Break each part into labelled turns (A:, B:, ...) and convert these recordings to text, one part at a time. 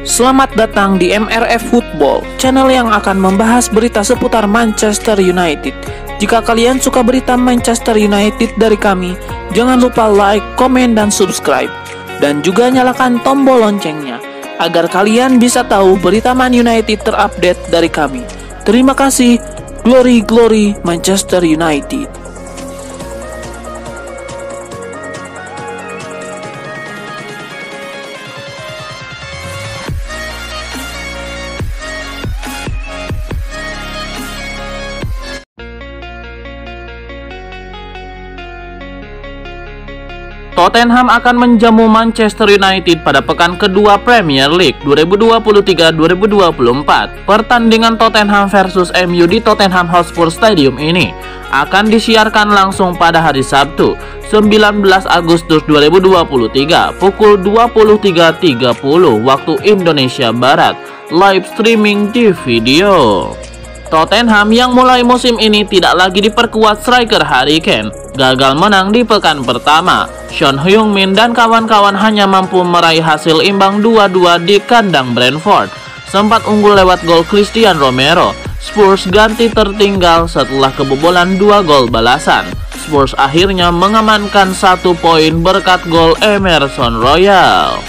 A: Selamat datang di MRF Football, channel yang akan membahas berita seputar Manchester United. Jika kalian suka berita Manchester United dari kami, jangan lupa like, komen, dan subscribe. Dan juga nyalakan tombol loncengnya, agar kalian bisa tahu berita Man United terupdate dari kami. Terima kasih, Glory Glory Manchester United. Tottenham akan menjamu Manchester United pada pekan kedua Premier League 2023-2024. Pertandingan Tottenham versus MU di Tottenham Hotspur Stadium ini akan disiarkan langsung pada hari Sabtu, 19 Agustus 2023 pukul 23.30 waktu Indonesia Barat, live streaming di video. Tottenham yang mulai musim ini tidak lagi diperkuat striker Harry Kane gagal menang di pekan pertama. Son Heung-min dan kawan-kawan hanya mampu meraih hasil imbang 2-2 di kandang Brentford. Sempat unggul lewat gol Christian Romero, Spurs ganti tertinggal setelah kebobolan 2 gol balasan. Spurs akhirnya mengamankan 1 poin berkat gol Emerson Royal.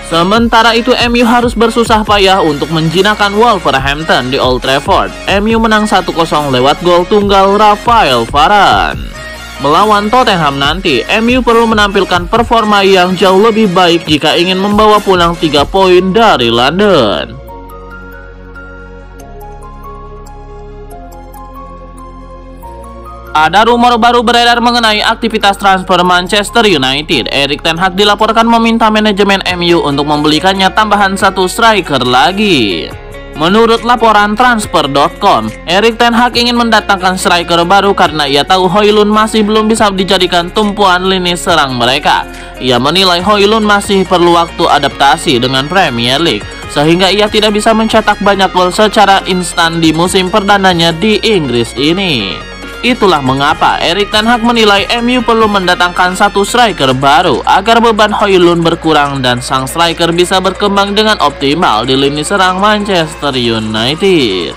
A: Sementara itu MU harus bersusah payah untuk menjinakkan Wolverhampton di Old Trafford. MU menang 1-0 lewat gol tunggal Rafael Varane. Melawan Tottenham nanti, MU perlu menampilkan performa yang jauh lebih baik jika ingin membawa pulang 3 poin dari London. Ada rumor baru beredar mengenai aktivitas transfer Manchester United. Erik ten Hag dilaporkan meminta manajemen MU untuk membelikannya tambahan 1 striker lagi. Menurut laporan transfer.com, Erik ten Hag ingin mendatangkan striker baru karena ia tahu Højlund masih belum bisa dijadikan tumpuan lini serang mereka. Ia menilai Højlund masih perlu waktu adaptasi dengan Premier League, sehingga ia tidak bisa mencetak banyak gol secara instan di musim perdananya di Inggris ini. Itulah mengapa Erik ten Hag menilai MU perlu mendatangkan 1 striker baru agar beban Højlund berkurang dan sang striker bisa berkembang dengan optimal di lini serang Manchester United.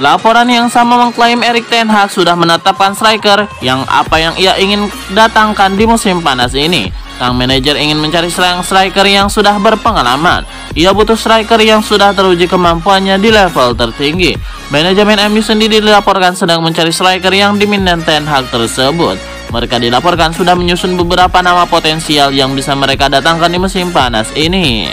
A: Laporan yang sama mengklaim Erik ten Hag sudah menetapkan striker yang ia ingin datangkan di musim panas ini. Sang manajer ingin mencari striker yang sudah berpengalaman. Ia butuh striker yang sudah teruji kemampuannya di level tertinggi. Manajemen MU sendiri dilaporkan sedang mencari striker yang diminati ten Hag tersebut. Mereka dilaporkan sudah menyusun beberapa nama potensial yang bisa mereka datangkan di musim panas ini.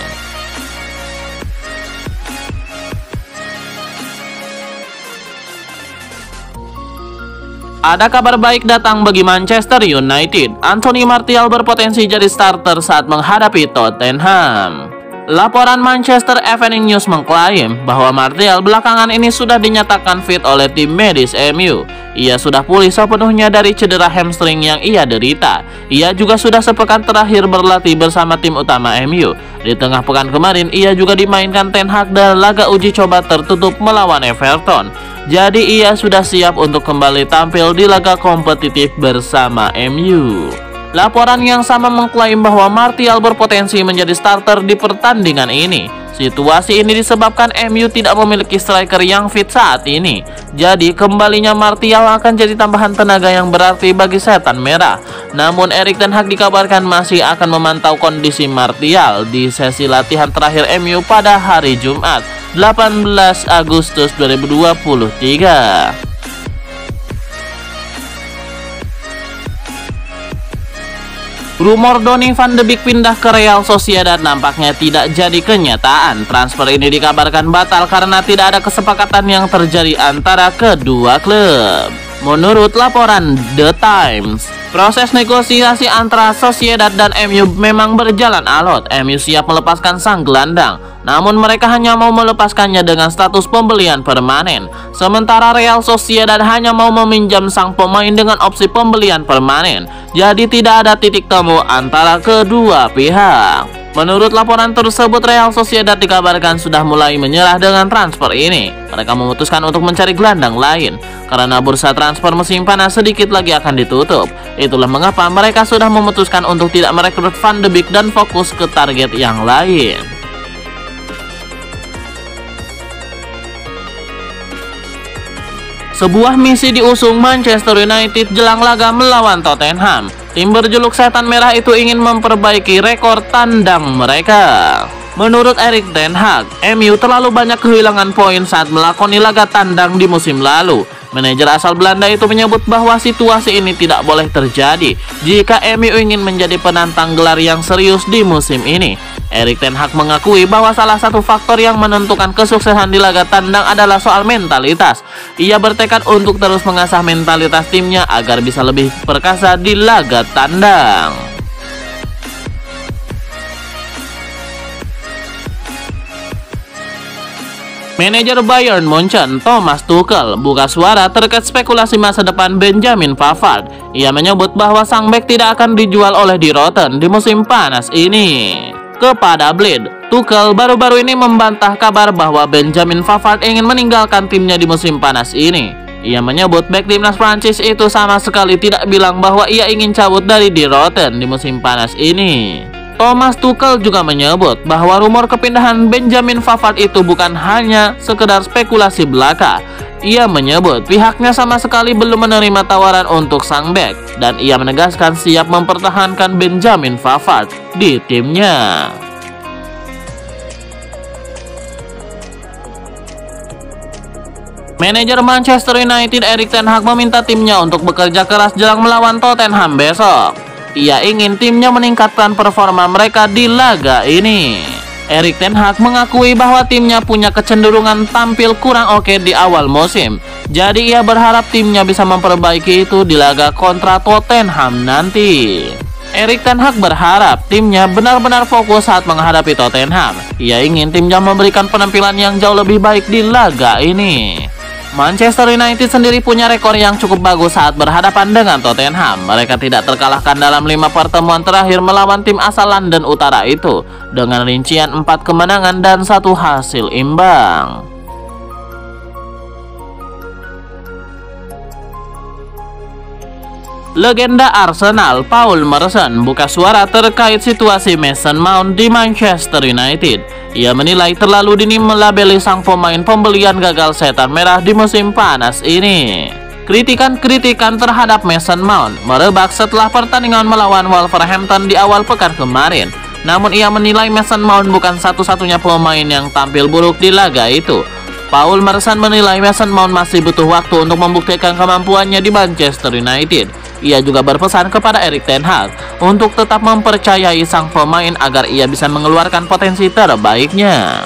A: Ada kabar baik datang bagi Manchester United. Anthony Martial berpotensi jadi starter saat menghadapi Tottenham. Laporan Manchester Evening News mengklaim bahwa Martial belakangan ini sudah dinyatakan fit oleh tim medis MU. Ia sudah pulih sepenuhnya dari cedera hamstring yang ia derita. Ia juga sudah sepekan terakhir berlatih bersama tim utama MU. Di tengah pekan kemarin, ia juga dimainkan ten Hag dalam laga uji coba tertutup melawan Everton. Jadi ia sudah siap untuk kembali tampil di laga kompetitif bersama MU. Laporan yang sama mengklaim bahwa Martial berpotensi menjadi starter di pertandingan ini. Situasi ini disebabkan MU tidak memiliki striker yang fit saat ini. Jadi kembalinya Martial akan jadi tambahan tenaga yang berarti bagi setan merah. Namun Erik ten Hag dikabarkan masih akan memantau kondisi Martial di sesi latihan terakhir MU pada hari Jumat, 18 Agustus 2023. Rumor Donny van de Beek pindah ke Real Sociedad nampaknya tidak jadi kenyataan. Transfer ini dikabarkan batal karena tidak ada kesepakatan yang terjadi antara kedua klub. Menurut laporan The Times, proses negosiasi antara Sociedad dan MU memang berjalan alot. MU siap melepaskan sang gelandang, namun mereka hanya mau melepaskannya dengan status pembelian permanen. Sementara Real Sociedad hanya mau meminjam sang pemain dengan opsi pembelian permanen. Jadi tidak ada titik temu antara kedua pihak. Menurut laporan tersebut, Real Sociedad dikabarkan sudah mulai menyerah dengan transfer ini. Mereka memutuskan untuk mencari gelandang lain karena bursa transfer musim panas sedikit lagi akan ditutup. Itulah mengapa mereka sudah memutuskan untuk tidak merekrut Van de Beek dan fokus ke target yang lain. Sebuah misi diusung Manchester United jelang laga melawan Tottenham. Tim berjuluk Setan Merah itu ingin memperbaiki rekor tandang mereka. Menurut Erik ten Hag, MU terlalu banyak kehilangan poin saat melakoni laga tandang di musim lalu. Manajer asal Belanda itu menyebut bahwa situasi ini tidak boleh terjadi jika MU ingin menjadi penantang gelar yang serius di musim ini. Erik ten Hag mengakui bahwa salah satu faktor yang menentukan kesuksesan di laga tandang adalah soal mentalitas. Ia bertekad untuk terus mengasah mentalitas timnya agar bisa lebih perkasa di laga tandang. Manajer Bayern Munchen, Thomas Tuchel, buka suara terkait spekulasi masa depan Benjamin Pavard. Ia menyebut bahwa sang bek tidak akan dijual oleh Die Rotten di musim panas ini. Kepada Bild, Tuchel baru-baru ini membantah kabar bahwa Benjamin Pavard ingin meninggalkan timnya di musim panas ini. Ia menyebut bek timnas Prancis itu sama sekali tidak bilang bahwa ia ingin cabut dari Die Rotten di musim panas ini. Thomas Tuchel juga menyebut bahwa rumor kepindahan Benjamin Pavard itu bukan hanya sekedar spekulasi belaka. Ia menyebut pihaknya sama sekali belum menerima tawaran untuk sang bek dan ia menegaskan siap mempertahankan Benjamin Pavard di timnya. Manajer Manchester United Erik ten Hag meminta timnya untuk bekerja keras jelang melawan Tottenham besok. Ia ingin timnya meningkatkan performa mereka di laga ini. Erik ten Hag mengakui bahwa timnya punya kecenderungan tampil kurang oke di awal musim. Jadi ia berharap timnya bisa memperbaiki itu di laga kontra Tottenham nanti. Erik ten Hag berharap timnya benar-benar fokus saat menghadapi Tottenham. Ia ingin timnya memberikan penampilan yang jauh lebih baik di laga ini. Manchester United sendiri punya rekor yang cukup bagus saat berhadapan dengan Tottenham. Mereka tidak terkalahkan dalam 5 pertemuan terakhir melawan tim asal London Utara itu dengan rincian 4 kemenangan dan 1 hasil imbang. Legenda Arsenal Paul Merson buka suara terkait situasi Mason Mount di Manchester United. Ia menilai terlalu dini melabeli sang pemain pembelian gagal setan merah di musim panas ini. Kritikan-kritikan terhadap Mason Mount merebak setelah pertandingan melawan Wolverhampton di awal pekan kemarin. Namun ia menilai Mason Mount bukan satu-satunya pemain yang tampil buruk di laga itu. Paul Merson menilai Mason Mount masih butuh waktu untuk membuktikan kemampuannya di Manchester United. Ia juga berpesan kepada Erik ten Hag untuk tetap mempercayai sang pemain agar ia bisa mengeluarkan potensi terbaiknya.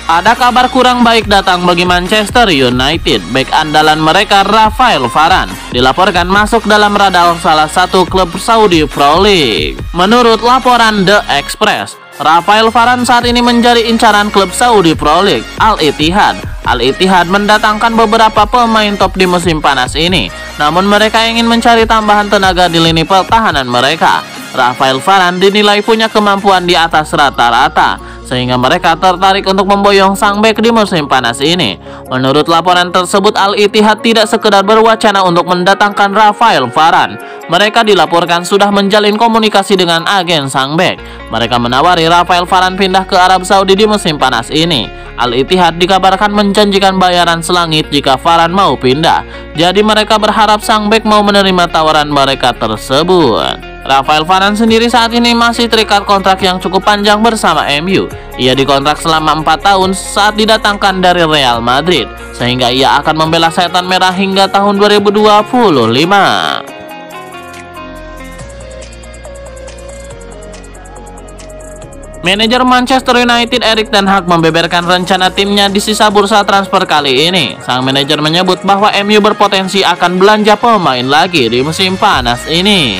A: Ada kabar kurang baik datang bagi Manchester United. Bek andalan mereka Rafael Varane dilaporkan masuk dalam radar salah satu klub Saudi Pro League. Menurut laporan The Express, Rafael Varane saat ini menjadi incaran klub Saudi Pro League Al Ittihad. Al Ittihad mendatangkan beberapa pemain top di musim panas ini, namun mereka ingin mencari tambahan tenaga di lini pertahanan mereka. Rafael Varane dinilai punya kemampuan di atas rata-rata, sehingga mereka tertarik untuk memboyong sang bek di musim panas ini. Menurut laporan tersebut, Al Ittihad tidak sekedar berwacana untuk mendatangkan Rafael Varane. Mereka dilaporkan sudah menjalin komunikasi dengan agen sang bek. Mereka menawari Rafael Varane pindah ke Arab Saudi di musim panas ini. Al Ittihad dikabarkan menjanjikan bayaran selangit jika Varane mau pindah. Jadi mereka berharap sang bek mau menerima tawaran mereka tersebut. Rafael Varane sendiri saat ini masih terikat kontrak yang cukup panjang bersama MU. Ia dikontrak selama 4 tahun saat didatangkan dari Real Madrid, sehingga ia akan membela setan merah hingga tahun 2025. Manajer Manchester United Erik ten Hag membeberkan rencana timnya di sisa bursa transfer kali ini. Sang manajer menyebut bahwa MU berpotensi akan belanja pemain lagi di musim panas ini.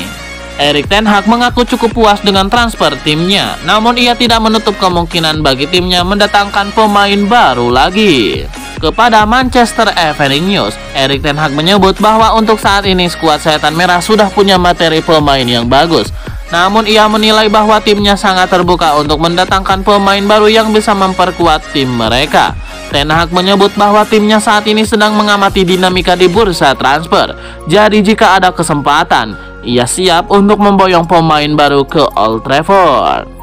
A: Erik ten Hag mengaku cukup puas dengan transfer timnya, namun ia tidak menutup kemungkinan bagi timnya mendatangkan pemain baru lagi. Kepada Manchester Evening News, Erik ten Hag menyebut bahwa untuk saat ini skuad Setan Merah sudah punya materi pemain yang bagus. Namun ia menilai bahwa timnya sangat terbuka untuk mendatangkan pemain baru yang bisa memperkuat tim mereka. Ten Hag menyebut bahwa timnya saat ini sedang mengamati dinamika di bursa transfer. Jadi jika ada kesempatan, ia siap untuk memboyong pemain baru ke Old Trafford.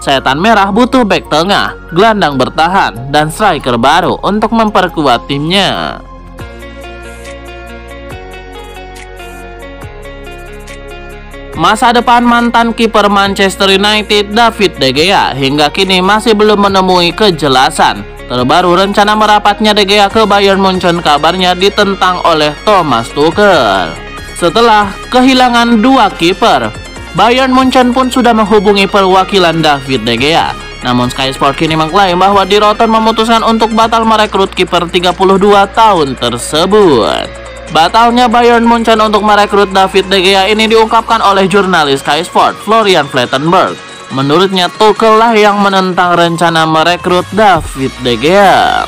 A: Setan Merah butuh bek tengah, gelandang bertahan, dan striker baru untuk memperkuat timnya. Masa depan mantan kiper Manchester United David De Gea hingga kini masih belum menemui kejelasan. Terbaru rencana merapatnya De Gea ke Bayern Munchen kabarnya ditentang oleh Thomas Tuchel. Setelah kehilangan dua kiper, Bayern Munchen pun sudah menghubungi perwakilan David De Gea. Namun Sky Sport kini mengklaim bahwa Di Rotten memutuskan untuk batal merekrut kiper 32 tahun tersebut. Batalnya Bayern Munchen untuk merekrut David De Gea ini diungkapkan oleh jurnalis Sky Sport Florian Plettenberg. Menurutnya Tuchel lah yang menentang rencana merekrut David De Gea.